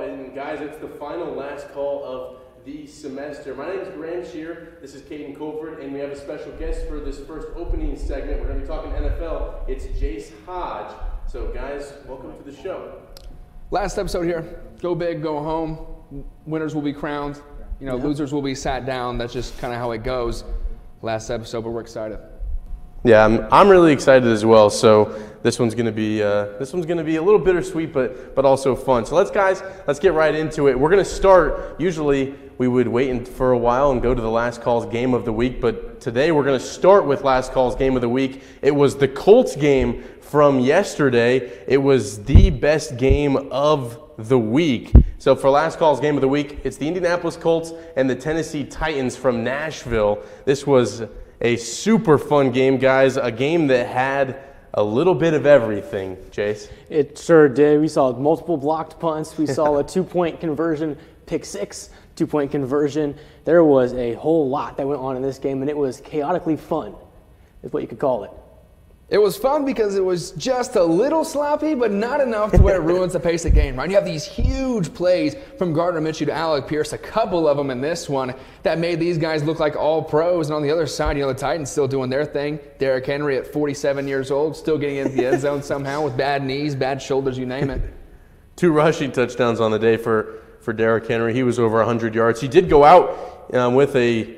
and guys, it's the final last call of the semester. My name is Graham Shear, this is Caden Colford, and we have a special guest for this first opening segment. We're going to be talking NFL. It's Jace Hodge. So guys, welcome to the show. Last episode here, go big, go home. Winners will be crowned. Losers will be sat down. That's just kind of how it goes. Last episode, but we're excited. Yeah, I'm really excited as well. So this one's gonna be a little bittersweet, but also fun. So let's get right into it. We're gonna start. Usually we would wait for a while and go to the last call's game of the week, but today we're gonna start with last call's game of the week. It was the Colts game from yesterday. It was the best game of the week. So for last call's game of the week, it's the Indianapolis Colts and the Tennessee Titans from Nashville. This was a super fun game, guys. A game that had a little bit of everything, Jace. It sure did. We saw multiple blocked punts. We saw a 2-point conversion, pick six, 2-point conversion. There was a whole lot that went on in this game, and it was chaotically fun, is what you could call it. It was fun because it was just a little sloppy, but not enough to where it ruins the pace of the game, right? You have these huge plays from Gardner Minshew to Alec Pierce, a couple of them in this one, that made these guys look like all pros. And on the other side, the Titans still doing their thing. Derrick Henry at 47 years old, still getting into the end zone somehow with bad knees, bad shoulders, you name it. 2 rushing touchdowns on the day for Derrick Henry. He was over 100 yards. He did go out with a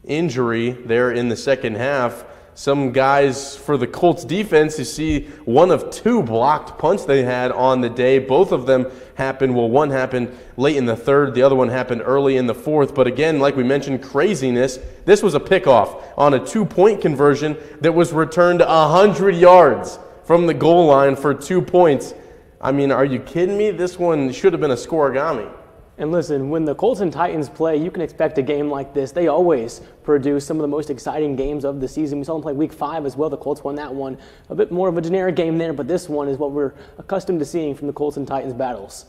injury there in the second half. Some guys for the Colts defense, you see one of 2 blocked punts they had on the day. Both of them happened. Well, one happened late in the third. The other one happened early in the fourth. But again, like we mentioned, craziness. This was a pickoff on a 2-point conversion that was returned 100 yards from the goal line for 2 points. I mean, are you kidding me? This one should have been a scoregami. And listen, when the Colts and Titans play, you can expect a game like this. They always produce some of the most exciting games of the season. We saw them play Week 5 as well. The Colts won that one. A bit more of a generic game there, but this one is what we're accustomed to seeing from the Colts and Titans battles.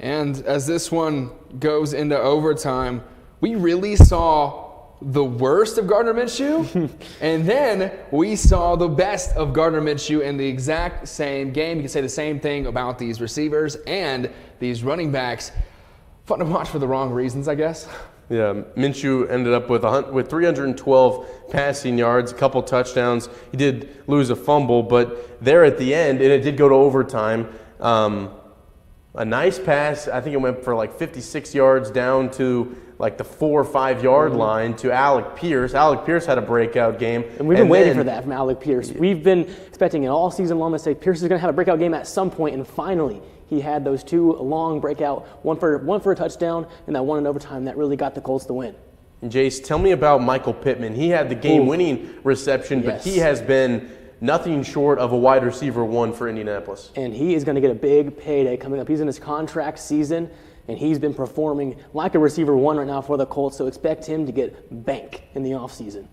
And as this one goes into overtime, we really saw the worst of Gardner Minshew, and then we saw the best of Gardner Minshew in the exact same game. You can say the same thing about these receivers and these running backs. Fun to watch for the wrong reasons, I guess. Yeah, Minshew ended up with 312 passing yards, a couple touchdowns. He did lose a fumble, but there at the end, and it did go to overtime, a nice pass. I think it went for like 56 yards down to like the 4 or 5 yard line to Alec Pierce. Alec Pierce had a breakout game. And we've been waiting for that from Alec Pierce. We've been expecting it all season long to say Pierce is going to have a breakout game at some point, and finally he had those 2 long breakout, one for a touchdown and that one in overtime that really got the Colts the win. And Jace, tell me about Michael Pittman. He had the game-winning reception, yes, but he has been nothing short of a wide receiver 1 for Indianapolis. And he is going to get a big payday coming up. He's in his contract season, and he's been performing like a receiver 1 right now for the Colts, so expect him to get bank in the offseason.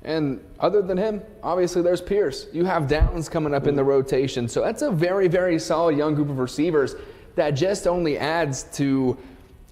And other than him, obviously there's Pierce. You have Downs coming up in the rotation. So that's a very, very solid young group of receivers that just only adds to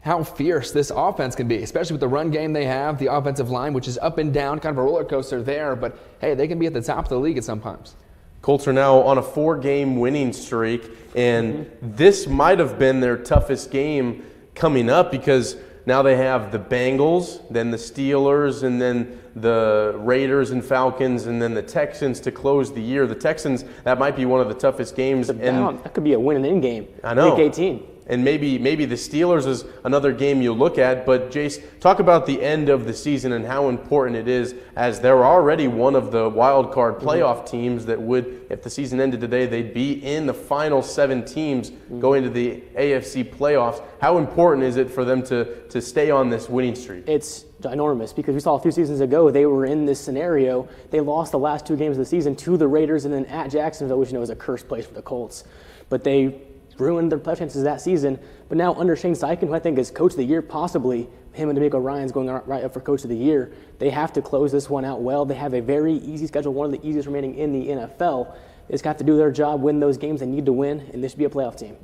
how fierce this offense can be, especially with the run game they have, the offensive line, which is up and down, kind of a roller coaster there. But, hey, they can be at the top of the league at sometimes. Colts are now on a 4-game winning streak, and this might have been their toughest game coming up because now they have the Bengals, then the Steelers, and then the Raiders and Falcons, and then the Texans to close the year. The Texans, that might be one of the toughest games. That could be a win and in game. I know. Week 18. And maybe the Steelers is another game you look at. But, Jace, talk about the end of the season and how important it is, as they're already one of the wild card playoff teams that would, if the season ended today, they'd be in the final 7 teams going to the AFC playoffs. How important is it for them to stay on this winning streak? It's ginormous because we saw a few seasons ago they were in this scenario. They lost the last 2 games of the season to the Raiders and then at Jacksonville, which is a cursed place for the Colts. But they ruined their playoff chances that season. But now under Shane Steichen, who I think is Coach of the Year, possibly him and D'Amico Ryan's going right up for Coach of the Year, they have to close this one out well. They have a very easy schedule, one of the easiest remaining in the NFL. They just have to do their job, win those games they need to win, and this should be a playoff team.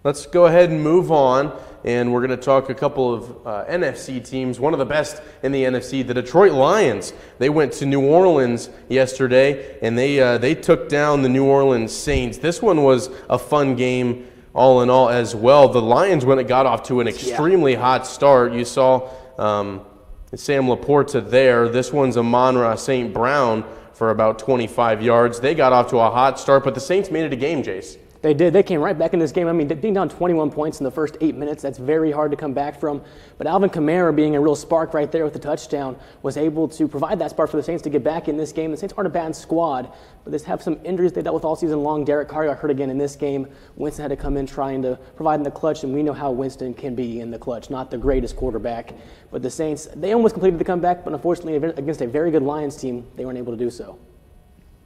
Let's go ahead and move on, and we're going to talk a couple of NFC teams. One of the best in the NFC, the Detroit Lions. They went to New Orleans yesterday, and they took down the New Orleans Saints. This one was a fun game all in all as well. The Lions, when it got off to an extremely hot start, you saw Sam Laporta there. This one's Amon-Ra St. Brown for about 25 yards. They got off to a hot start, but the Saints made it a game, Jace. They did. They came right back in this game. I mean, being down 21 points in the first 8 minutes, that's very hard to come back from. But Alvin Kamara, being a real spark right there with the touchdown, was able to provide that spark for the Saints to get back in this game. The Saints aren't a bad squad, but they have some injuries they dealt with all season long. Derek Carr got hurt again in this game. Winston had to come in trying to provide in the clutch, and we know how Winston can be in the clutch. Not the greatest quarterback. But the Saints, they almost completed the comeback, but unfortunately against a very good Lions team, they weren't able to do so.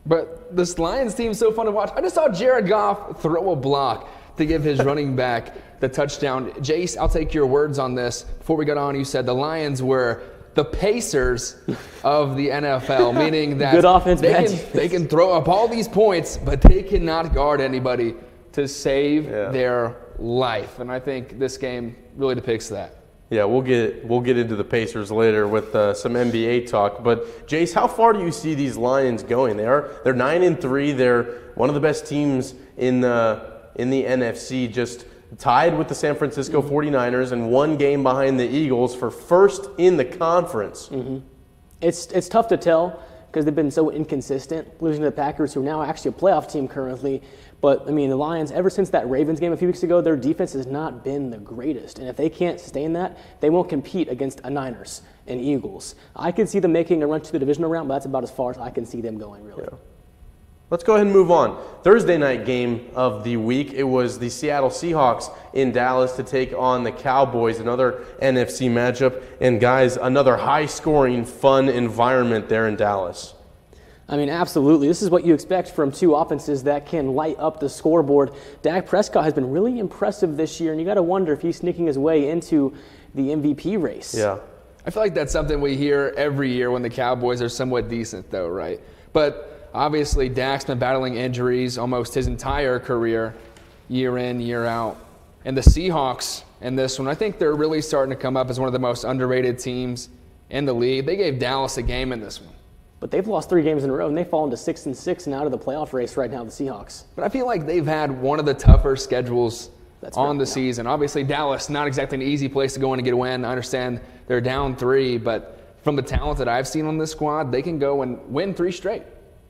But this Lions team is so fun to watch. I just saw Jared Goff throw a block to give his running back the touchdown. Jace, I'll take your words on this. Before we got on, you said the Lions were the Pacers of the NFL, meaning that good offense, they can throw up all these points, but they cannot guard anybody to save their life. And I think this game really depicts that. Yeah, we'll get into the Pacers later with some NBA talk. But Jace, how far do you see these Lions going? They're 9-3. They're one of the best teams in the NFC, just tied with the San Francisco 49ers and one game behind the Eagles for first in the conference. Mm-hmm. It's tough to tell because they've been so inconsistent, losing to the Packers, who are now actually a playoff team currently. But, I mean, the Lions, ever since that Ravens game a few weeks ago, their defense has not been the greatest. And if they can't sustain that, they won't compete against a Niners and Eagles. I can see them making a run to the divisional round, but that's about as far as I can see them going, really. Yeah. Let's go ahead and move on. Thursday night game of the week, it was the Seattle Seahawks in Dallas to take on the Cowboys, another NFC matchup. And, guys, another high-scoring, fun environment there in Dallas. I mean, absolutely. This is what you expect from two offenses that can light up the scoreboard. Dak Prescott has been really impressive this year, and you got to wonder if he's sneaking his way into the MVP race. Yeah. I feel like that's something we hear every year when the Cowboys are somewhat decent, though, right? But obviously, Dak's been battling injuries almost his entire career, year in, year out. And the Seahawks in this one, I think they're really starting to come up as one of the most underrated teams in the league. They gave Dallas a game in this one. But they've lost 3 games in a row, and they've fallen to 6-6 and out of the playoff race right now, the Seahawks. But I feel like they've had one of the tougher schedules on the season. Obviously, Dallas, not exactly an easy place to go in and get a win. I understand they're down 3, but from the talent that I've seen on this squad, they can go and win 3 straight.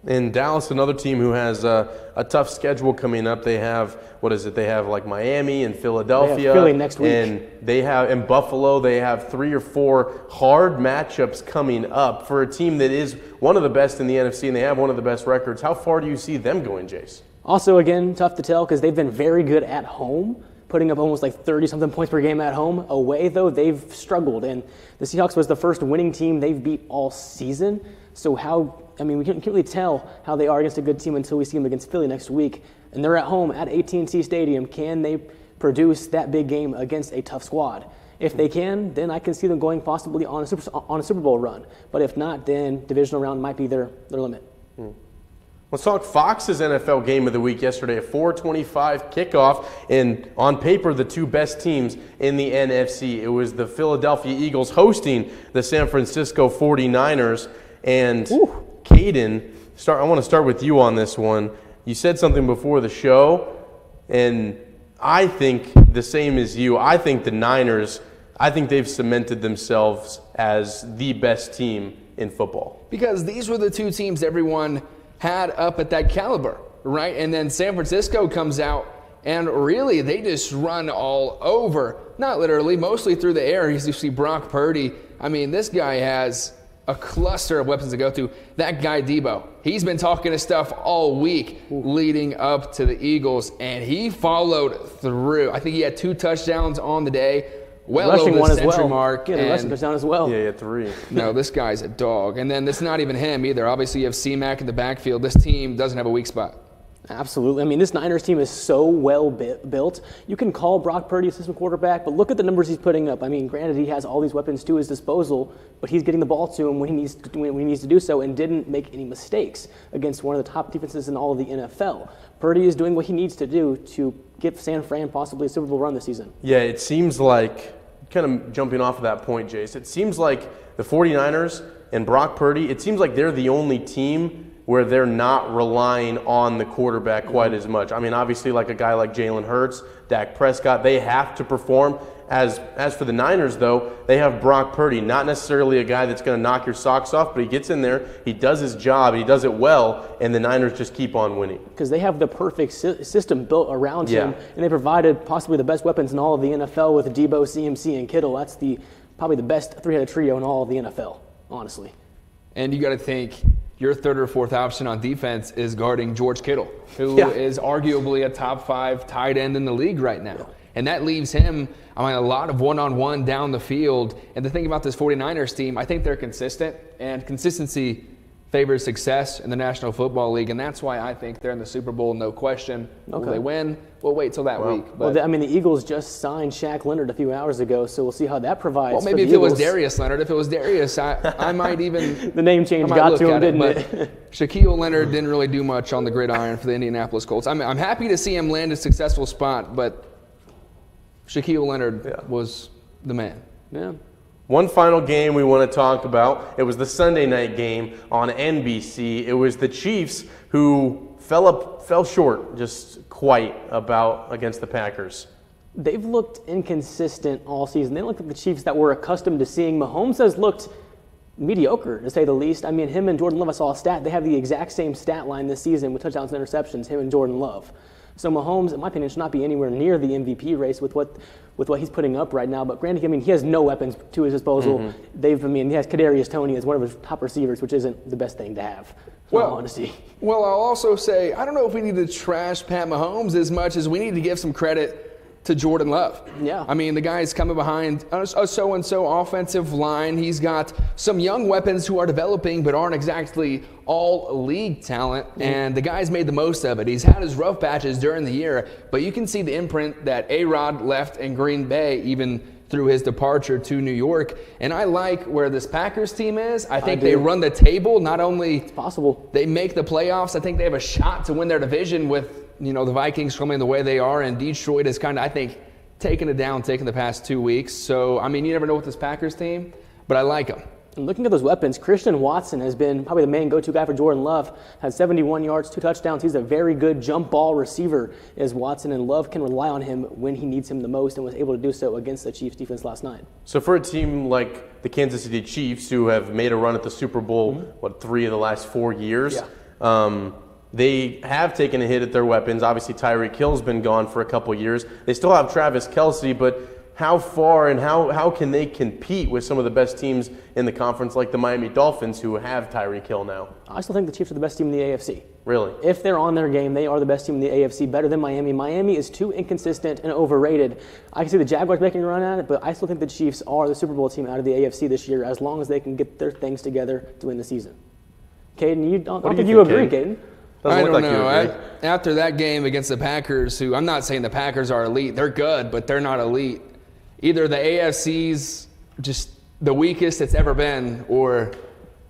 And Dallas, another team who has a tough schedule coming up. They have, They have like Miami and Philadelphia. They have Philly next week. And they have, in Buffalo, they have 3 or 4 hard matchups coming up for a team that is one of the best in the NFC, and they have one of the best records. How far do you see them going, Jace? Also, again, tough to tell because they've been very good at home, putting up almost like 30-something points per game at home. Away, though, they've struggled. And the Seahawks was the first winning team they've beat all season. So we can't really tell how they are against a good team until we see them against Philly next week. And they're at home at AT&T Stadium. Can they produce that big game against a tough squad? If they can, then I can see them going possibly on a Super Bowl run. But if not, then divisional round might be their limit. Let's talk Fox's NFL game of the week yesterday, a 4:25 kickoff, and on paper, the 2 best teams in the NFC. It was the Philadelphia Eagles hosting the San Francisco 49ers. And Caden, I want to start with you on this one. You said something before the show, and I think the same as you. I think the Niners, they've cemented themselves as the best team in football. Because these were the 2 teams everyone had up at that caliber, right? And then San Francisco comes out, and really they just run all over. Not literally, mostly through the air. You see Brock Purdy. I mean, this guy has a cluster of weapons to go through. That guy, Debo, he's been talking his stuff all week leading up to the Eagles, and he followed through. I think he had 2 touchdowns on the day, well rushing over one the as century well. mark. Yeah, the rushing touchdown as well. Yeah, he had 3. No, this guy's a dog. And then it's not even him either. Obviously, you have C-Mac in the backfield. This team doesn't have a weak spot. Absolutely. I mean, this Niners team is so well built. You can call Brock Purdy a system quarterback, but look at the numbers he's putting up. I mean, granted, he has all these weapons to his disposal, but he's getting the ball to him when he needs to do so and didn't make any mistakes against one of the top defenses in all of the NFL. Purdy is doing what he needs to do to give San Fran possibly a Super Bowl run this season. Yeah, it seems like, kind of jumping off of that point, Jace, it seems like the 49ers and Brock Purdy, it seems like they're the only team where they're not relying on the quarterback quite as much. I mean, obviously, like a guy like Jalen Hurts, Dak Prescott, they have to perform. As for the Niners, though, they have Brock Purdy, not necessarily a guy that's going to knock your socks off, but he gets in there, he does his job, he does it well, and the Niners just keep on winning. Because they have the perfect system built around Yeah. him, and they provided possibly the best weapons in all of the NFL with Debo, CMC, and Kittle. That's probably the best three-headed trio in all of the NFL, honestly. And you got to think your third or fourth option on defense is guarding George Kittle, who Yeah. is arguably a top 5 tight end in the league right now. And that leaves him, a lot of one-on-one down the field. And the thing about this 49ers team, I think they're consistent, and consistency favors success in the National Football League, and that's why I think they're in the Super Bowl, no question. Will Okay. they win? We'll wait till that week. Well, But, the Eagles just signed Shaq Leonard a few hours ago, so we'll see how that provides. well, for maybe the if it was Eagles. Darius Leonard, if it was Darius, I might even The name change I might got look to him, at didn't but it? Shaquille Leonard didn't really do much on the gridiron for the Indianapolis Colts. I'm happy to see him land a successful spot, but Shaquille Leonard was the man. Yeah. One final game we want to talk about. It was the Sunday night game on NBC. It was the Chiefs who fell short just quite against the Packers. They've looked inconsistent all season. They look like the Chiefs that we're accustomed to seeing. Mahomes has looked mediocre, to say the least. I mean, him and Jordan Love, I saw a stat. They have the exact same stat line this season with touchdowns and interceptions, him and Jordan Love. So Mahomes, in my opinion, should not be anywhere near the MVP race with what he's putting up right now. But granted, he has no weapons to his disposal. He has Kadarius Toney as one of his top receivers, which isn't the best thing to have, in all honesty. Well, I'll also say, I don't know if we need to trash Pat Mahomes as much as we need to give some credit to Jordan Love. Yeah. I mean, the guy's coming behind a so-and-so offensive line. He's got some young weapons who are developing but aren't exactly all league talent, and the guy's made the most of it. He's had his rough patches during the year, but you can see the imprint that A-Rod left in Green Bay even through his departure to New York. And I like where this Packers team is. I think they run the table. Not only Possible. they make the playoffs, I think they have a shot to win their division with, the Vikings coming the way they are, and Detroit has kind of, I think, taken the past 2 weeks. So, you never know with this Packers team, but I like them. And looking at those weapons, Christian Watson has been probably the main go-to guy for Jordan Love. Had 71 yards, 2 touchdowns. He's a very good jump ball receiver as Watson, and Love can rely on him when he needs him the most, and was able to do so against the Chiefs defense last night. So for a team like the Kansas City Chiefs, who have made a run at the Super Bowl, 3 of the last 4 years, they have taken a hit at their weapons. Obviously, Tyreek Hill's been gone for a couple years. They still have Travis Kelce, but how far and how can they compete with some of the best teams in the conference, like the Miami Dolphins, who have Tyreek Hill now? I still think the Chiefs are the best team in the AFC. Really? If they're on their game, they are the best team in the AFC, better than Miami. Miami is too inconsistent and overrated. I can see the Jaguars making a run at it, but I still think the Chiefs are the Super Bowl team out of the AFC this year, as long as they can get their things together to win the season. Caden, I don't think you agree, Caden. Doesn't I look don't like you know. agree. After that game against the Packers, who I'm not saying the Packers are elite. They're good, but they're not elite. Either the AFC's just the weakest it's ever been, or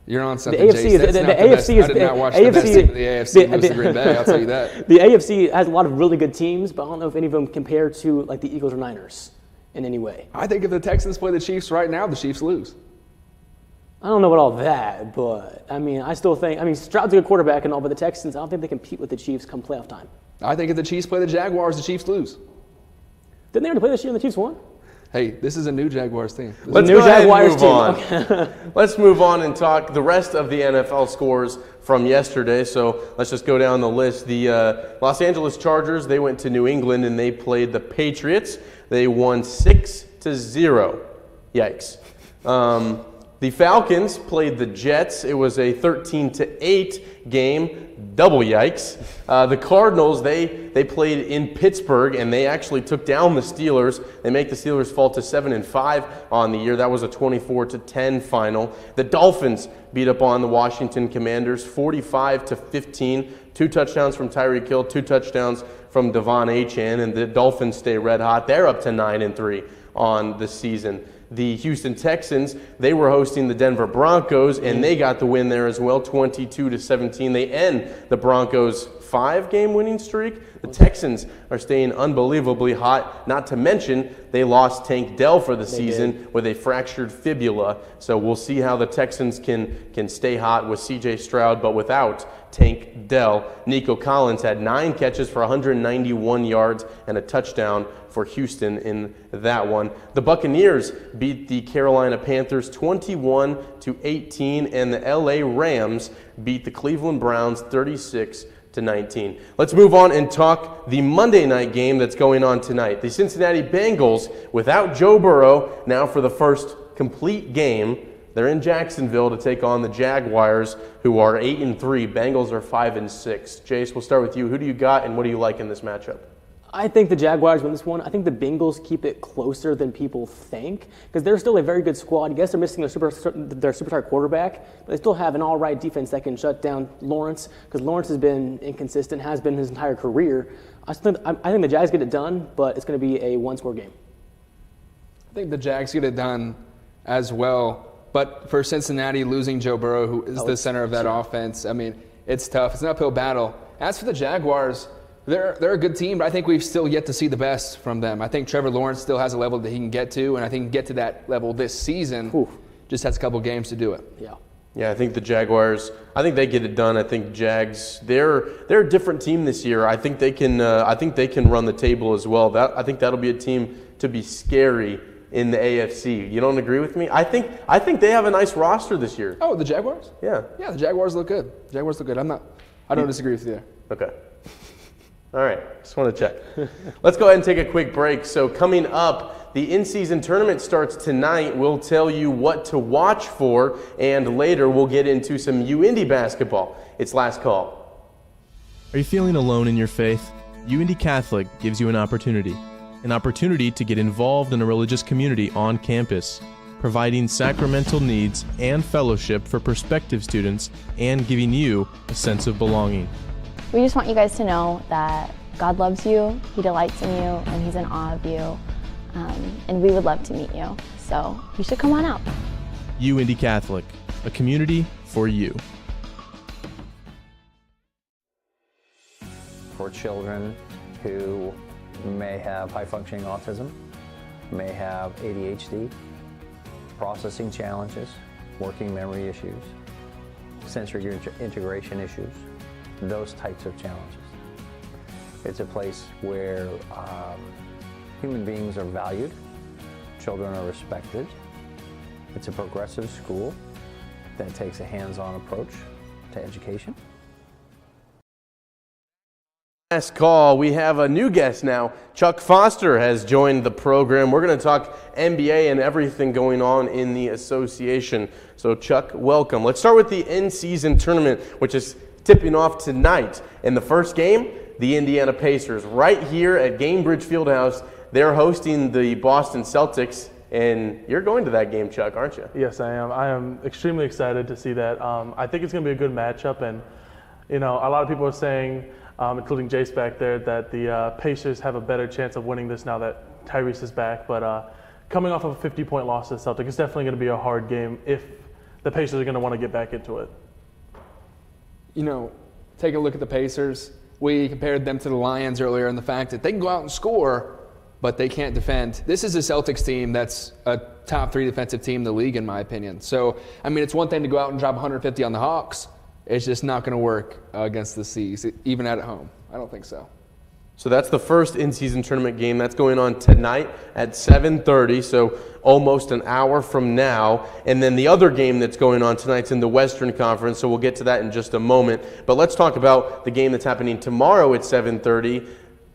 you're on something, The AFC Jace. is That's the not AFC best. is I did not watch AFC the best team of the AFC lose to Green Bay. I'll tell you that. The AFC has a lot of really good teams, but I don't know if any of them compare to like the Eagles or Niners in any way. I think if the Texans play the Chiefs right now, the Chiefs lose. I don't know about all that, but I still think Stroud's a good quarterback and all, but the Texans, I don't think they compete with the Chiefs come playoff time. I think if the Chiefs play the Jaguars, the Chiefs lose. Didn't they already play this year and the Chiefs won? Hey, this is a new Jaguars team. Let's New go ahead and Jaguars move team. on. Let's move on and talk the rest of the NFL scores from yesterday. So let's just go down the list. The Los Angeles Chargers, they went to New England and they played the Patriots. They won 6-0. Yikes. The Falcons played the Jets. It was a 13-8 game. Double yikes. The Cardinals, they played in Pittsburgh, and they actually took down the Steelers. They make the Steelers fall to 7-5 on the year. That was a 24-10 final. The Dolphins beat up on the Washington Commanders 45-15. 2 touchdowns from Tyreek Hill, 2 touchdowns from Devon Achane, and the Dolphins stay red hot. They're up to 9-3 on the season. The Houston Texans, they were hosting the Denver Broncos, and they got the win there as well, 22-17. They end the Broncos' 5-game winning streak. The Texans are staying unbelievably hot, not to mention they lost Tank Dell for the season with a fractured fibula. So we'll see how the Texans can stay hot with C.J. Stroud, but without Tank Dell. Nico Collins had 9 catches for 191 yards and a touchdown for Houston in that one. The Buccaneers beat the Carolina Panthers 21-18, and the LA Rams beat the Cleveland Browns 36-19. Let's move on and talk the Monday night game that's going on tonight. The Cincinnati Bengals, without Joe Burrow, now for the first complete game, they're in Jacksonville to take on the Jaguars, who are 8-3. Bengals are 5-6. Jace, we'll start with you. Who do you got, and what do you like in this matchup? I think the Jaguars win this one. I think the Bengals keep it closer than people think because they're still a very good squad. Yes, they're missing their superstar quarterback, but they still have an all-right defense that can shut down Lawrence because Lawrence has been inconsistent, has been his entire career. I think the Jags get it done, but it's going to be a one-score game. I think the Jags get it done as well, but for Cincinnati, losing Joe Burrow, who is the center of that offense, I mean, it's tough. It's an uphill battle. As for the Jaguars, they're a good team, but I think we've still yet to see the best from them. I think Trevor Lawrence still has a level that he can get to, and I think get to that level this season. Just has a couple games to do it. Yeah, I think the Jaguars, I think they get it done. I think Jags, they're a different team this year. I think they can run the table as well. I think that'll be a team to be scary in the AFC. You don't agree with me? I think they have a nice roster this year. Oh, the Jaguars? Yeah. Yeah, the Jaguars look good. I don't disagree with you there. Okay. All right, just want to check. Let's go ahead and take a quick break. So coming up, the in-season tournament starts tonight. We'll tell you what to watch for, and later we'll get into some UIndy basketball. It's last call. Are you feeling alone in your faith? UIndy Catholic gives you an opportunity to get involved in a religious community on campus, providing sacramental needs and fellowship for prospective students and giving you a sense of belonging. We just want you guys to know that God loves you, He delights in you, and He's in awe of you. And we would love to meet you. So you should come on out. UIndy Catholic, a community for you. For children who may have high-functioning autism, may have ADHD, processing challenges, working memory issues, sensory integration issues, those types of challenges. It's a place where human beings are valued, children are respected. It's a progressive school that takes a hands-on approach to education. Last call, we have a new guest now. Chuck Foster has joined the program. We're going to talk NBA and everything going on in the association. So Chuck, welcome. Let's start with the in-season tournament, which is tipping off tonight. In the first game, the Indiana Pacers, right here at Gainbridge Fieldhouse, they're hosting the Boston Celtics, and you're going to that game, Chuck, aren't you? Yes, I am. I am extremely excited to see that. I think it's going to be a good matchup, and a lot of people are saying, including Jace back there, that the Pacers have a better chance of winning this now that Tyrese is back. But coming off of a 50-point loss to the Celtics, it's definitely going to be a hard game if the Pacers are going to want to get back into it. Take a look at the Pacers. We compared them to the Lions earlier in the fact that they can go out and score, but they can't defend. This is a Celtics team that's a top 3 defensive team in the league, in my opinion. So, it's one thing to go out and drop 150 on the Hawks. It's just not going to work against the Seas, even at home. I don't think so. So that's the first in-season tournament game. That's going on tonight at 7:30, so almost an hour from now. And then the other game that's going on tonight's in the Western Conference, so we'll get to that in just a moment. But let's talk about the game that's happening tomorrow at 7:30.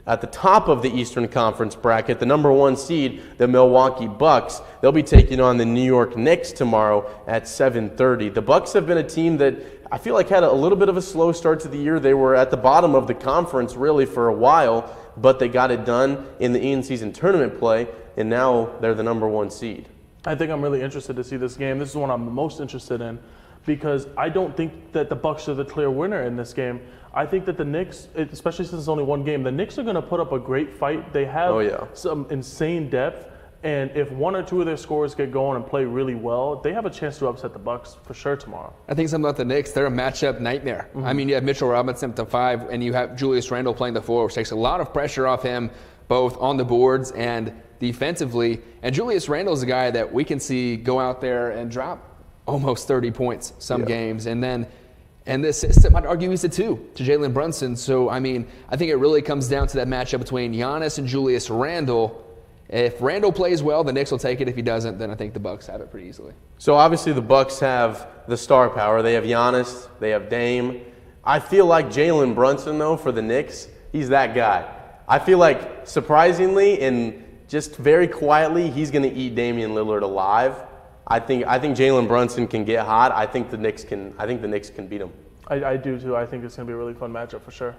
At the top of the Eastern Conference bracket, the number 1 seed, the Milwaukee Bucks. They'll be taking on the New York Knicks tomorrow at 7:30. The Bucks have been a team that I feel like had a little bit of a slow start to the year. They were at the bottom of the conference really for a while, but they got it done in the in-season tournament play, and now they're the number 1 seed. I think I'm really interested to see this game. This is the one I'm most interested in because I don't think that the Bucks are the clear winner in this game. I think that the Knicks, especially since it's only one game, the Knicks are going to put up a great fight. They have some insane depth, And if one or two of their scorers get going and play really well, they have a chance to upset the Bucks for sure tomorrow. I think something about the Knicks, they're a matchup nightmare. I mean, you have Mitchell Robinson at the 5, and you have Julius Randle playing the 4, which takes a lot of pressure off him, both on the boards and defensively. And Julius Randle's a guy that we can see go out there and drop almost 30 points some games. And the assistant might argue he's a 2 to Jalen Brunson. So, I mean, I think it really comes down to that matchup between Giannis and Julius Randle. If Randle plays well, the Knicks will take it. If he doesn't, then I think the Bucks have it pretty easily. So obviously the Bucks have the star power. They have Giannis. They have Dame. I feel like Jalen Brunson, though, for the Knicks, he's that guy. I feel like, surprisingly and just very quietly, he's going to eat Damian Lillard alive. I think Jalen Brunson can get hot. I think the Knicks can beat him. I do too. I think it's going to be a really fun matchup for sure.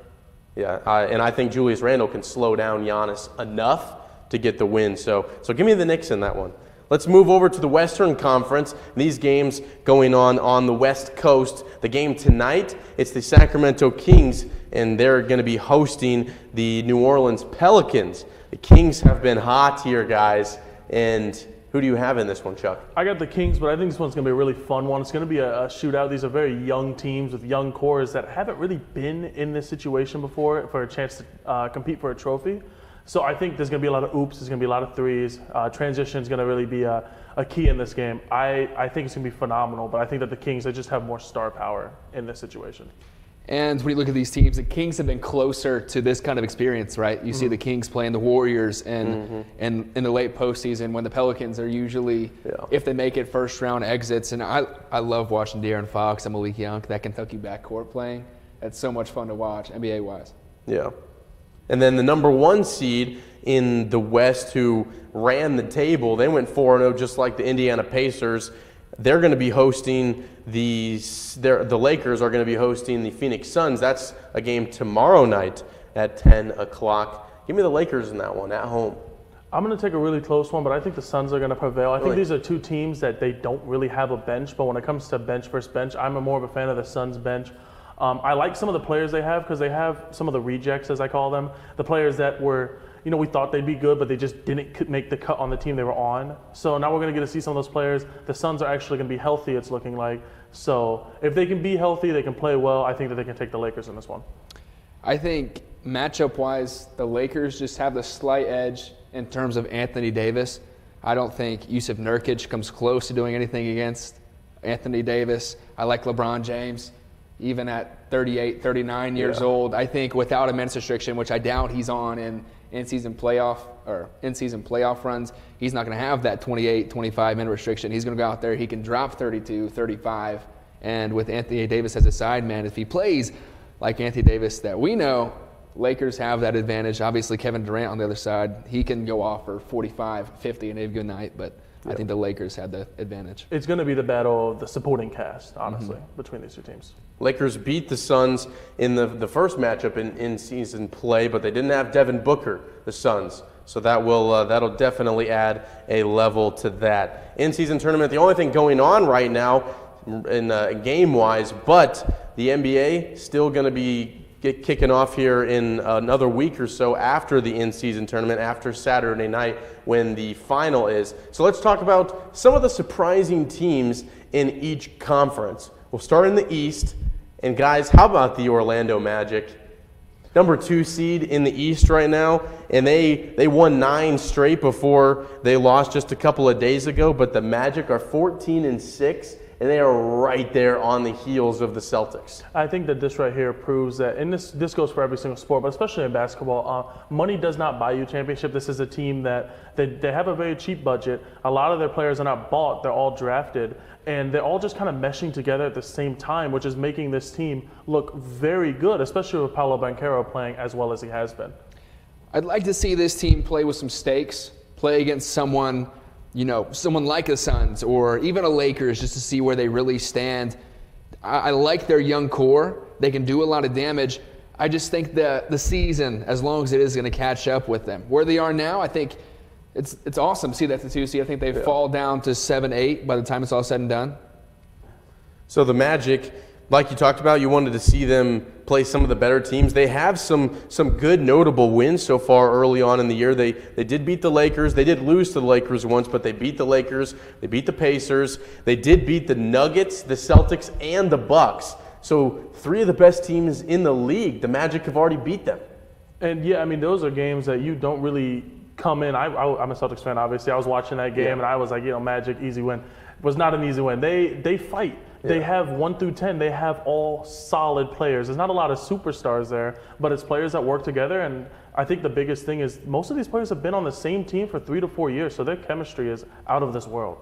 Yeah, and I think Julius Randle can slow down Giannis enough to get the win. So give me the Knicks in that one. Let's move over to the Western Conference. These games going on the West Coast. The game tonight, it's the Sacramento Kings, and they're going to be hosting the New Orleans Pelicans. The Kings have been hot here, guys, and who do you have in this one, Chuck? I got the Kings, but I think this one's going to be a really fun one. It's going to be a shootout. These are very young teams with young cores that haven't really been in this situation before for a chance to compete for a trophy. So I think there's going to be a lot of oops. There's going to be a lot of threes. Transition is going to really be a key in this game. I think it's going to be phenomenal, but I think that the Kings, they just have more star power in this situation. And when you look at these teams, the Kings have been closer to this kind of experience, right? You see the Kings playing the Warriors and in the late postseason when the Pelicans are usually, if they make it, first round exits. And I love watching De'Aaron Fox and Malik Young, that Kentucky backcourt playing. That's so much fun to watch, NBA-wise. Yeah. And then the number 1 seed in the West who ran the table, they went 4-0 just like the Indiana Pacers. They're going to be hosting the Lakers are going to be hosting the Phoenix Suns. That's a game tomorrow night at 10 o'clock. Give me the Lakers in that one at home. I'm going to take a really close one, but I think the Suns are going to prevail. I think these are two teams that they don't really have a bench, but when it comes to bench versus bench, I'm more of a fan of the Suns bench. I like some of the players they have because they have some of the rejects, as I call them, the players that were, we thought they'd be good, but they just didn't make the cut on the team they were on. So now we're going to get to see some of those players. The Suns are actually going to be healthy, it's looking like. So if they can be healthy, they can play well, I think that they can take the Lakers in this one. I think matchup-wise, the Lakers just have the slight edge in terms of Anthony Davis. I don't think Yusuf Nurkic comes close to doing anything against Anthony Davis. I like LeBron James. Even at 38, 39 years old, I think without a minutes restriction, which I doubt he's on in-season playoff runs, he's not going to have that 28, 25-minute restriction. He's going to go out there, he can drop 32, 35, and with Anthony Davis as a side man, if he plays like Anthony Davis that we know, Lakers have that advantage. Obviously, Kevin Durant on the other side, he can go off for 45, 50 in a good night, but I think the Lakers had the advantage. It's going to be the battle of the supporting cast, honestly, between these two teams. Lakers beat the Suns in the first matchup in season play, but they didn't have Devin Booker, the Suns. So that'll definitely add a level to that. In-season tournament, the only thing going on right now in game-wise, but the NBA still going to be kicking off here in another week or so after the in-season tournament, after Saturday night when the final is. So let's talk about some of the surprising teams in each conference. We'll start in the East. And guys, how about the Orlando Magic? Number 2 seed in the East right now, and they won 9 straight before they lost just a couple of days ago, but the Magic are 14-6. And they are right there on the heels of the Celtics. I think that this right here proves that, and this goes for every single sport, but especially in basketball, money does not buy you championship. This is a team that they have a very cheap budget. A lot of their players are not bought. They're all drafted. And they're all just kind of meshing together at the same time, which is making this team look very good, especially with Paolo Banchero playing as well as he has been. I'd like to see this team play with some stakes, play against someone like the Suns or even a Lakers just to see where they really stand. I like their young core. They can do a lot of damage. I just think the season, as long as it is going to catch up with them. Where they are now, I think it's awesome to see that the 2 seed. I think they fall down to 7-8 by the time it's all said and done. So the Magic like you talked about, you wanted to see them play some of the better teams. They have some good notable wins so far early on in the year. They did beat the Lakers. They did lose to the Lakers once, but they beat the Lakers. They beat the Pacers. They did beat the Nuggets, the Celtics, and the Bucks. So 3 of the best teams in the league. The Magic have already beat them. And yeah, I mean, those are games that you don't really come in. I'm a Celtics fan, obviously. I was watching that game, and I was like, Magic, easy win. It was not an easy win. They fight. They have 1 through 10. They have all solid players. There's not a lot of superstars there, but it's players that work together. And I think the biggest thing is most of these players have been on the same team for 3 to 4 years, so their chemistry is out of this world.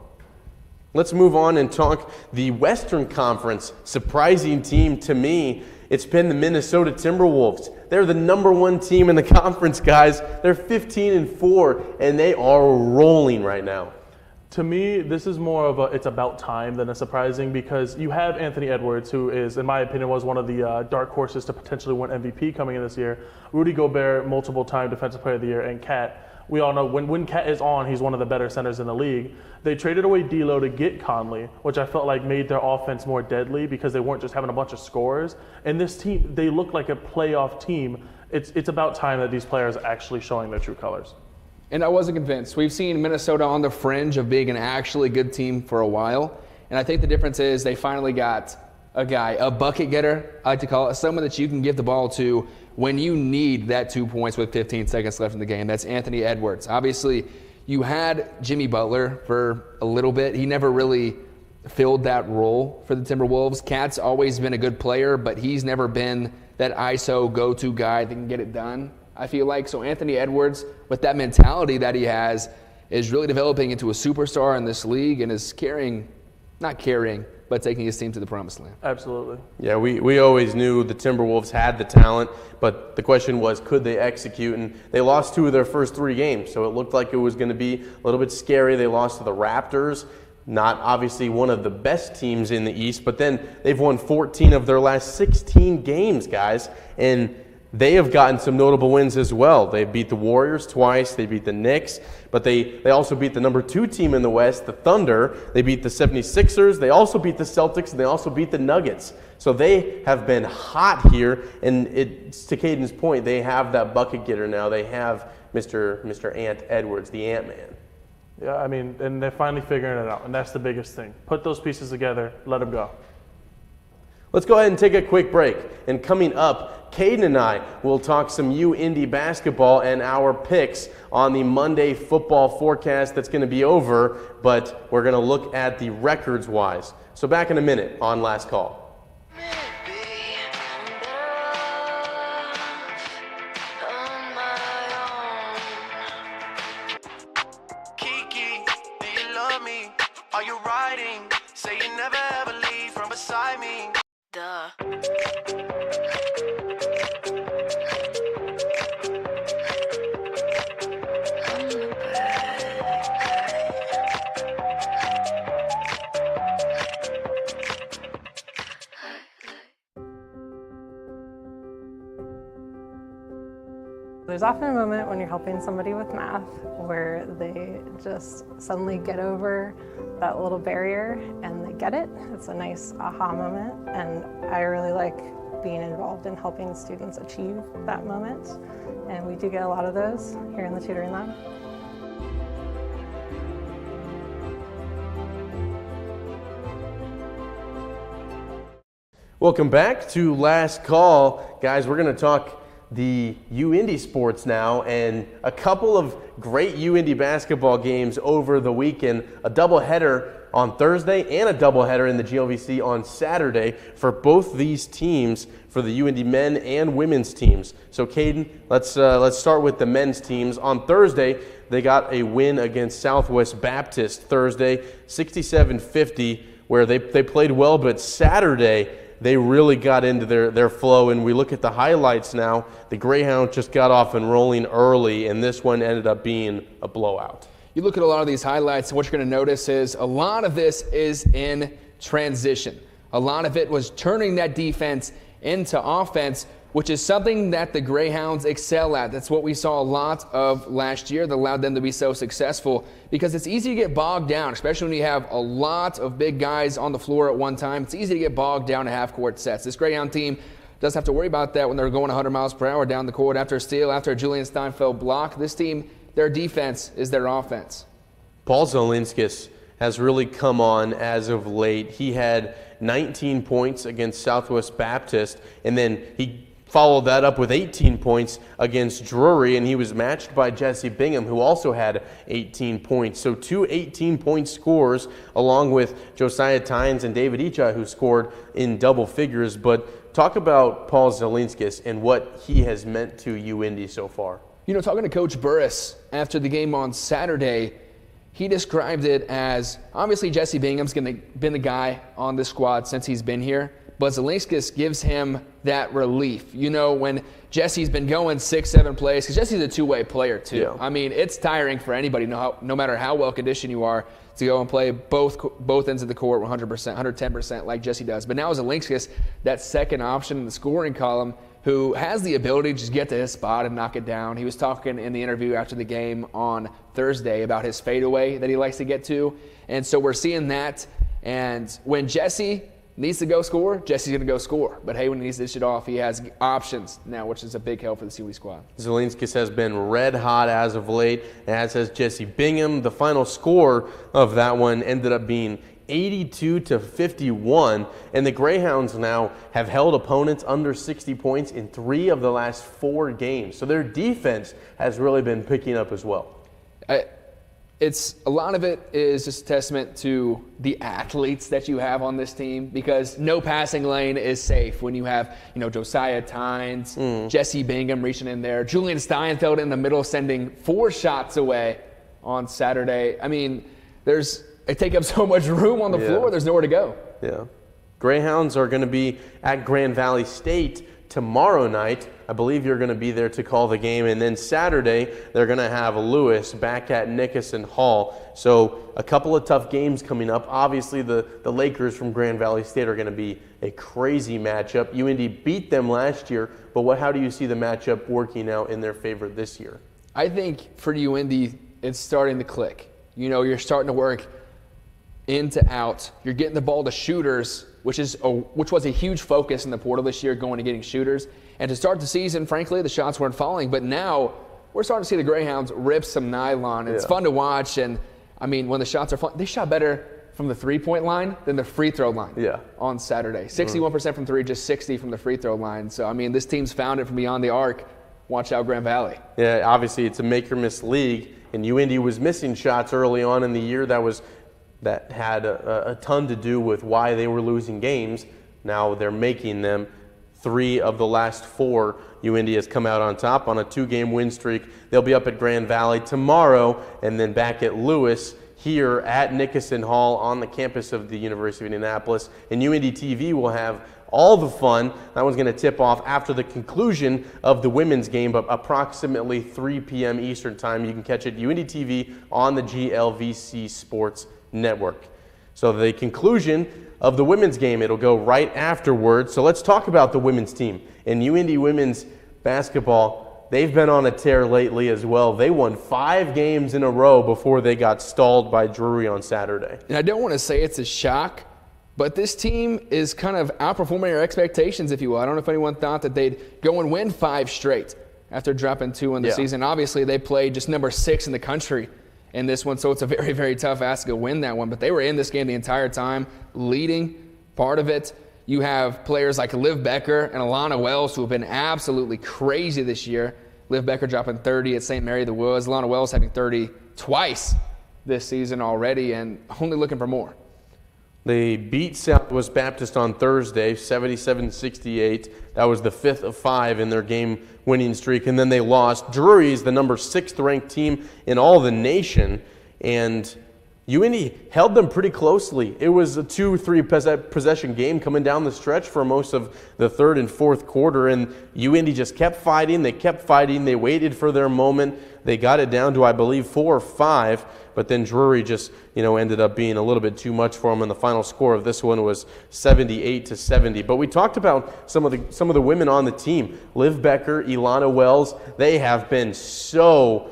Let's move on and talk the Western Conference. Surprising team to me, it's been the Minnesota Timberwolves. They're the #1 team in the conference, guys. They're 15-4, and they are rolling right now. To me, this is more of it's about time than a surprising, because you have Anthony Edwards, who is, in my opinion, was one of the dark horses to potentially win MVP coming in this year. Rudy Gobert, multiple-time Defensive Player of the Year, and Cat. We all know when Cat is on, he's one of the better centers in the league. They traded away D'Lo to get Conley, which I felt like made their offense more deadly because they weren't just having a bunch of scorers. And this team, they look like a playoff team. It's about time that these players are actually showing their true colors. And I wasn't convinced. We've seen Minnesota on the fringe of being an actually good team for a while. And I think the difference is they finally got a guy, a bucket getter, I like to call it, someone that you can give the ball to when you need that 2 points with 15 seconds left in the game. That's Anthony Edwards. Obviously, you had Jimmy Butler for a little bit. He never really filled that role for the Timberwolves. Cat's always been a good player, but he's never been that ISO go-to guy that can get it done, I feel like. So Anthony Edwards, with that mentality that he has, is really developing into a superstar in this league and is but taking his team to the promised land. Absolutely. Yeah, we always knew the Timberwolves had the talent, but the question was, could they execute? And they lost 2 of their first 3 games, so it looked like it was going to be a little bit scary. They lost to the Raptors, not obviously one of the best teams in the East, but then they've won 14 of their last 16 games, guys, and they have gotten some notable wins as well. They beat the Warriors twice. They beat the Knicks. But they also beat the #2 team in the West, the Thunder. They beat the 76ers. They also beat the Celtics. And they also beat the Nuggets. So they have been hot here. And it's to Caden's point, they have that bucket getter now. They have Mr. Ant Edwards, the Ant-Man. Yeah, I mean, and they're finally figuring it out. And that's the biggest thing. Put those pieces together. Let them go. Let's go ahead and take a quick break. And coming up, Caden and I will talk some UIndy basketball and our picks on the Monday football forecast that's going to be over, but we're going to look at the records-wise. So back in a minute on Last Call. Kiki, do you love me? Are you riding? Say you never ever leave from beside me. Duh. There's often a moment when you're helping somebody with math where they just suddenly get over that little barrier and they get it. It's a nice aha moment, and I really like being involved in helping students achieve that moment, and we do get a lot of those here in the tutoring lab. Welcome back to Last Call. Guys, we're going to talk the UIndy sports now, and a couple of great UIndy basketball games over the weekend. A doubleheader on Thursday and a doubleheader in the GLVC on Saturday for both these teams, for the UIndy men and women's teams. So Caden, let's start with the men's teams. On Thursday, they got a win against Southwest Baptist Thursday, 67-50, where they played well, but Saturday, they really got into their flow, and we look at the highlights now. The Greyhound just got off and rolling early, and this one ended up being a blowout. You look at a lot of these highlights, and what you're going to notice is a lot of this is in transition. A lot of it was turning that defense into offense. which is something that the Greyhounds excel at. That's what we saw a lot of last year that allowed them to be so successful, because it's easy to get bogged down, especially when you have a lot of big guys on the floor at one time. It's easy to get bogged down in half-court sets. This Greyhound team doesn't have to worry about that when they're going 100 miles per hour down the court after a steal, after a Julian Steinfeld block. This team, their defense is their offense. Paul Zelinskis has really come on as of late. He had 19 points against Southwest Baptist, and then he followed that up with 18 points against Drury, and he was matched by Jesse Bingham, who also had 18 points. So 2 18-point scores, along with Josiah Tynes and David Icha, who scored in double figures. But talk about Paul Zelinskis and what he has meant to UIndy so far. You know, talking to Coach Burris after the game on Saturday, he described it as, obviously Jesse Bingham's been the guy on the squad since he's been here, but Zelinskis gives him that relief. You know, when Jesse's been going 6-7 plays, because Jesse's a two-way player too. Yeah. I mean, it's tiring for anybody, no matter how well conditioned you are, to go and play both ends of the court 100%, 110% like Jesse does. But now Zelinskis, that second option in the scoring column, who has the ability to just get to his spot and knock it down. He was talking in the interview after the game on Thursday about his fadeaway that he likes to get to. And so we're seeing that. And when Jesse needs to go score, Jesse's going to go score. But hey, when he needs to dish it off, he has options now, which is a big help for the CUE squad. Zelinskis has been red hot as of late, as has Jesse Bingham. The final score of that one ended up being 82-51, and the Greyhounds now have held opponents under 60 points in 3 of the last 4 games. So their defense has really been picking up as well. It's a lot of it is just a testament to the athletes that you have on this team, because no passing lane is safe when you have, you know, Josiah Tynes, Jesse Bingham reaching in there, Julian Steinfeld in the middle sending 4 shots away on Saturday. I mean, they take up so much room on the floor, there's nowhere to go. Yeah. Greyhounds are going to be at Grand Valley State tomorrow night. I believe you're going to be there to call the game. And then Saturday, they're going to have Lewis back at Nickerson Hall. So a couple of tough games coming up. Obviously, the Lakers from Grand Valley State are going to be a crazy matchup. UIndy beat them last year, but how do you see the matchup working out in their favor this year? I think for UIndy, it's starting to click. You know, you're starting to work in to out. You're getting the ball to shooters, which was a huge focus in the portal this year, going to getting shooters. And to start the season, frankly, the shots weren't falling. But now we're starting to see the Greyhounds rip some nylon. It's fun to watch. And, I mean, when the shots are falling, they shot better from the three-point line than the free throw line on Saturday. 61% from three, just 60 from the free throw line. So, I mean, this team's found it from beyond the arc. Watch out, Grand Valley. Yeah, obviously it's a make-or-miss league. And UIndy was missing shots early on in the year. That had a ton to do with why they were losing games. Now they're making them. 3 of the last 4, UIndy has come out on top on a 2-game win streak. They'll be up at Grand Valley tomorrow and then back at Lewis here at Nickerson Hall on the campus of the University of Indianapolis. And UIndy TV will have all the fun. That one's going to tip off after the conclusion of the women's game, but approximately 3 p.m. Eastern time. You can catch it UIndy TV on the GLVC Sports Network. So the conclusion of the women's game, it'll go right afterwards. So let's talk about the women's team. And UIndy women's basketball, they've been on a tear lately as well. They won 5 games in a row before they got stalled by Drury on Saturday. And I don't want to say it's a shock, but this team is kind of outperforming our expectations, if you will. I don't know if anyone thought that they'd go and win 5 straight after dropping 2 in the season. Obviously, they played just number 6 in the country in this one, so it's a very, very tough ask to win that one. But they were in this game the entire time, leading part of it. You have players like Liv Becker and Alana Wells, who have been absolutely crazy this year. Liv Becker dropping 30 at St. Mary of the Woods. Alana Wells having 30 twice this season already, and only looking for more. They beat Southwest Baptist on Thursday, 77-68. That was the 5th of 5 in their game-winning streak, and then they lost. Drury is the number 6th ranked team in all the nation, and UIndy held them pretty closely. It was a 2-3 possession game coming down the stretch for most of the third and fourth quarter, and UIndy just kept fighting. They kept fighting. They waited for their moment. They got it down to, I believe, 4 or 5, but then Drury just, ended up being a little bit too much for them, and the final score of this one was 78-70. But we talked about some of the women on the team. Liv Becker, Ilana Wells, they have been so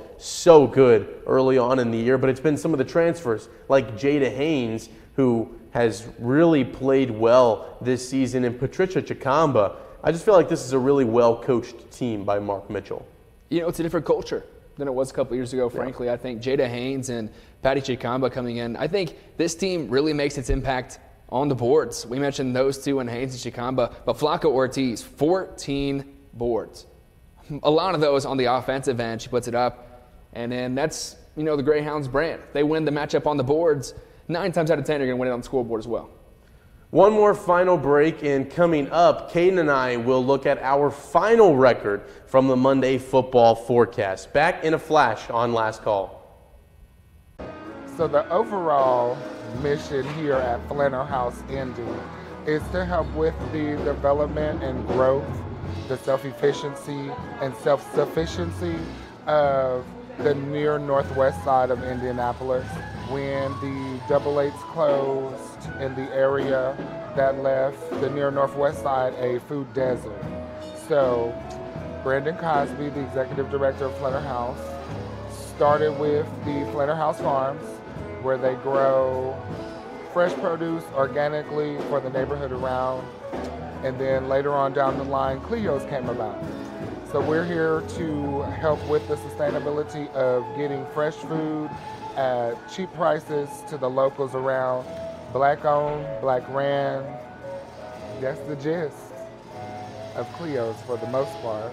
good early on in the year, but it's been some of the transfers like Jada Haynes, who has really played well this season, and Patricia Chikamba. I just feel like this is a really well-coached team by Mark Mitchell. It's a different culture than it was a couple years ago, frankly. Yeah. I think Jada Haynes and Patty Chikamba coming in, I think this team really makes its impact on the boards. We mentioned those two and Haynes and Chikamba, but Flaca Ortiz, 14 boards. A lot of those on the offensive end, she puts it up. And then that's, the Greyhounds brand. They win the matchup on the boards. 9 times out of 10, you're going to win it on the scoreboard as well. One more final break, and coming up, Caden and I will look at our final record from the Monday Football Forecast. Back in a flash on Last Call. So the overall mission here at Flanner House Indy is to help with the development and growth, the self-efficiency and self-sufficiency of the near northwest side of Indianapolis. When the Double 8s closed in the area, that left the near northwest side a food desert. So Brandon Cosby, the executive director of Flanner House, started with the Flanner House Farms, where they grow fresh produce organically for the neighborhood around. And then later on down the line, Cleo's came about. So we're here to help with the sustainability of getting fresh food at cheap prices to the locals around. Black owned, black ran. That's the gist of Cleo's for the most part.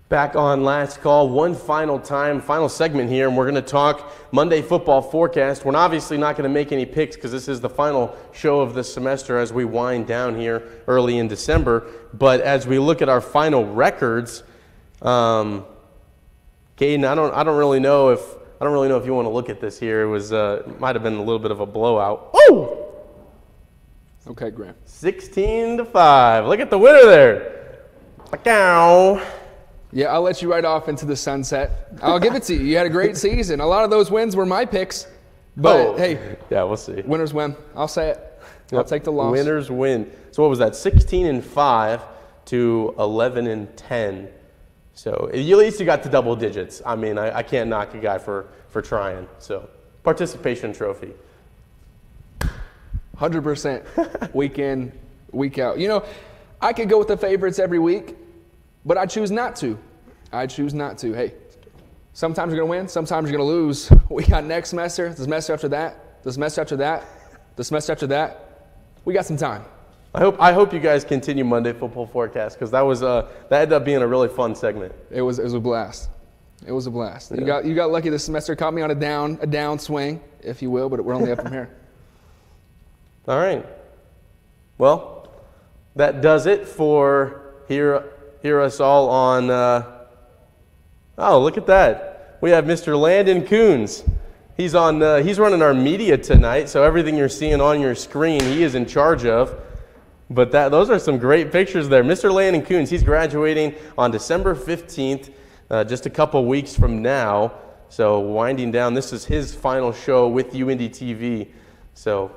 Back on Last Call, one final segment here, and we're going to talk Monday Football Forecast. We're obviously not going to make any picks because this is the final show of the semester as we wind down here early in December. But as we look at our final records, Caden, I don't really know if you want to look at this here. It was might have been a little bit of a blowout. Oh! Okay, Graham. 16-5. Look at the winner there. Ow. Yeah, I'll let you ride off into the sunset. I'll give it to you. You had a great season. A lot of those wins were my picks. But, hey. Yeah, we'll see. Winners win. I'll say it. I'll take the loss. Winners win. So what was that? 16-5 to 11-10. So at least you got to double digits. I mean, I can't knock a guy for trying. So participation trophy. 100% week in, week out. I could go with the favorites every week. But I choose not to. Hey, sometimes you're going to win, sometimes you're going to lose. We got next semester, the semester after that, the semester after that, the semester after that. We got some time. I hope you guys continue Monday Football Forecast because that ended up being a really fun segment. It was a blast. It was a blast. Yeah. You got lucky this semester. Caught me on a down swing, if you will, but we're only up from here. All right. Well, that does it for Hear us all on, oh, look at that. We have Mr. Landon Coons. He's running our media tonight, so everything you're seeing on your screen, he is in charge of. But those are some great pictures there. Mr. Landon Coons, he's graduating on December 15th, just a couple weeks from now. So winding down, this is his final show with UIndy TV. So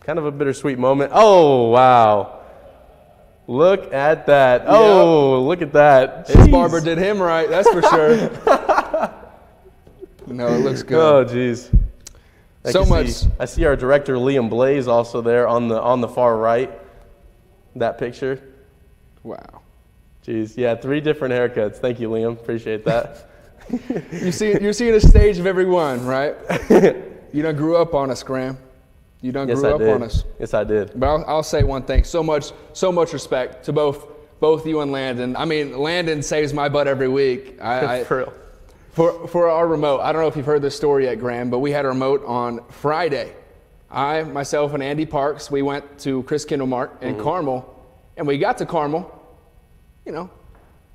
kind of a bittersweet moment. Oh, wow. Look at that. Oh, look at that. His barber did him right, that's for sure. No, it looks good. Oh, geez. So much. I see our director, Liam Blaze, also there on the far right. That picture. Wow. Jeez, yeah, 3 different haircuts. Thank you, Liam. Appreciate that. You're seeing a stage of every one, right? You done grew up on us, Graham. You done grew up on us. Yes, I did. But I'll say one thing. So much respect to both you and Landon. I mean, Landon saves my butt every week. For real. For our remote, I don't know if you've heard this story yet, Graham, but we had a remote on Friday. I, myself, and Andy Parks, we went to Chris Kindle Mart in Carmel, and we got to Carmel,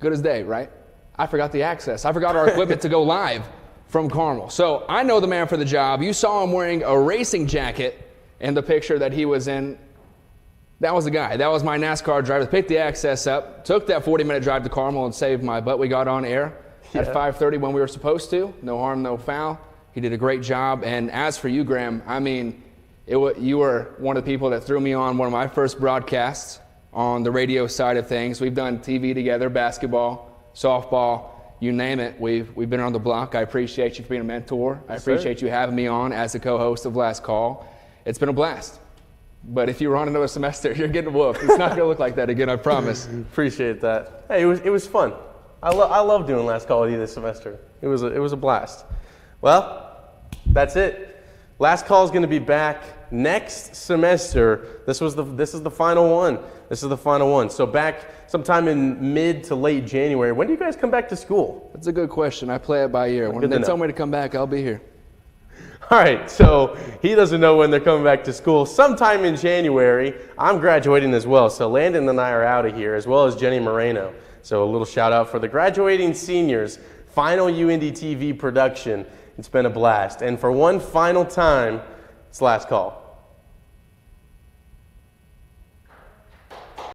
good as day, right? I forgot the access. I forgot our equipment to go live from Carmel. So I know the man for the job. You saw him wearing a racing jacket in the picture that he was in. That was the guy. That was my NASCAR driver. Picked the access up, took that 40-minute drive to Carmel and saved my butt. We got on air at 5:30 when we were supposed to. No harm, no foul. He did a great job. And as for you, Graham, I mean, you were one of the people that threw me on one of my first broadcasts on the radio side of things. We've done TV together, basketball, softball, you name it. We've been on the block. I appreciate you for being a mentor. I appreciate you having me on as a co-host of Last Call. It's been a blast. But if you were on another semester, you're getting whooped. It's not going to look like that again, I promise. Appreciate that. Hey, it was fun. I love doing Last Call with you this semester. It was a blast. Well, that's it. Last Call is going to be back next semester. This is the final one. This is the final one. So back sometime in mid to late January. When do you guys come back to school? That's a good question. I play it by ear. When they tell me to come back, I'll be here. All right, so he doesn't know when they're coming back to school. Sometime in January, I'm graduating as well. So Landon and I are out of here, as well as Jenny Moreno. So a little shout out for the graduating seniors. Final UIndy TV production. It's been a blast. And for one final time, it's Last Call.